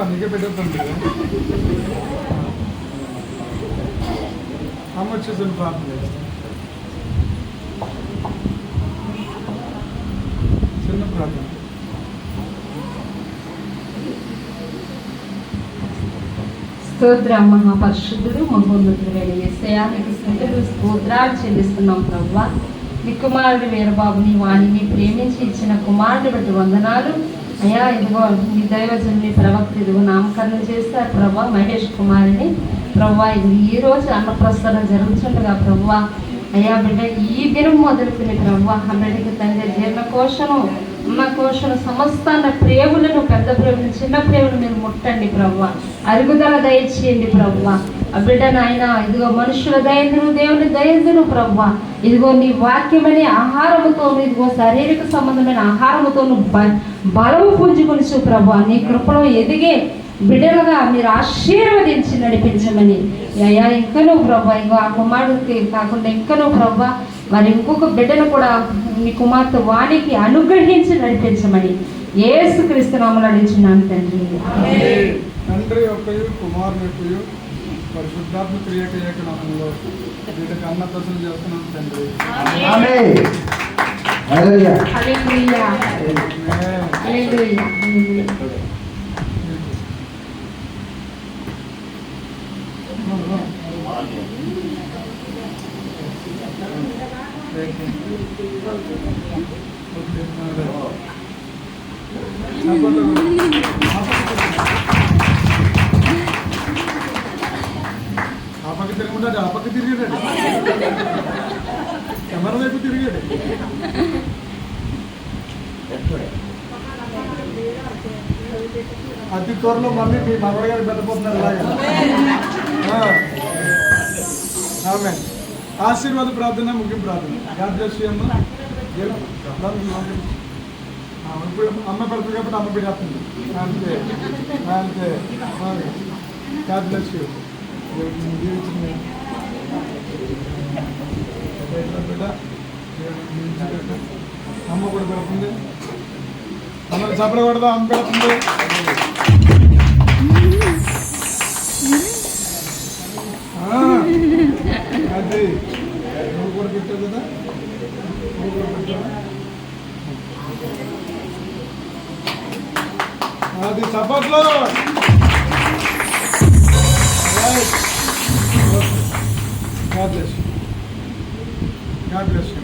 అందుకే పెట్టేస్తుంది. అమ్మ వచ్చేసాను ప్రార్థన చేస్తాను. చిన్న ప్రార్థన. స్తోత్రం మహాపరిశుద్ధుడు మహోన్నతుడు యేసయ్యానికి స్తుతులు స్తోత్రాలు చెల్లిస్తున్నాం ప్రభువా. నీ కుమారుడు వీరబాబుని వాణిని ప్రేమించి ఇచ్చిన కుమారుని బట్టి వందనాలు అయ్యా. ఇదిగో మీ దైవజనుని ప్రవక్త ఇదిగో నామకరణం చేస్తారు ప్రభా మహేష్ కుమారుని ప్రభువా. ఇది ఈ రోజు అన్నప్రసారం జరుగుతుండగా ప్రభువా అయ్యా బిడ్డ ఈ దినం మొదలుకుని ప్రభువా అన్నడికి తండ్రి జీర్ణకోశను కోశను సమస్తాన్న ప్రేములను పెద్ద ప్రేములను చిన్న ప్రేములు మీరు ముట్టండి ప్రభువా. అరుగుదల దయచేయండి ప్రభువా. ఆ బిడ్డను ఆయన ఇదిగో మనుషుల దయందును దేవుని దయందును ప్రభువా. ఇదిగో నీ వాక్యమనే ఆహారముతోను ఇదిగో శారీరక సంబంధమైన ఆహారముతోను బలము పుంజుకొనిచు ప్రభువా. నీ కృపలో ఎదిగే బిడ్డలుగా మీరు ఆశీర్వదించి నడిపించమని అయ్యా. ఇంకనూ ప్రభా ఇగో ఆ కుమారుడికి కాకుండా ఇంకనూ ప్రభా మరి ఇంకొక బిడ్డను కూడా మీ కుమార్తె వానికి అనుగ్రహించి నడిపించమని యేసుక్రీస్తు నామములో అడుగుచున్నాను తండ్రి. తండ్రి యొక్కయు కుమారుని యొక్కయు పరిశుద్ధాత్మ క్రియక ఏక నామములో వీటికి అన్నప్రసన్న చేస్తున్నాను తండ్రి. హల్లెలూయా హల్లెలూయా హల్లెలూయా. ఆ పక్క తిరుగుంటాడు, ఆ పక్క తిరిగాడు, కెమెరా వైపు తిరిగాడు. అతి త్వరలో మమ్మీ మీ మగవాడి గారు పెట్టబోతున్నారు ఇలాగా. ఆమె ఆశీర్వాద ప్రార్థన ముఖ్యం ప్రార్థన. గాడ్ బ్లెస్ యు అమ్మ. ఇప్పుడు అమ్మ పెడుతుంది కాబట్టి అమ్మ పెట్టేస్తుంది అంతే అంతే. God bless you. బిడ్డ అమ్మ కూడా పెడుతుంది. అమ్మ చప్పలు కొడదా, అమ్మ పెడుతుంది. అది నువ్వు కూడా పెట్టావు కదా, నువ్వు కూడా పెట్టావా? అది చప్పట్లో. God bless you. God bless you.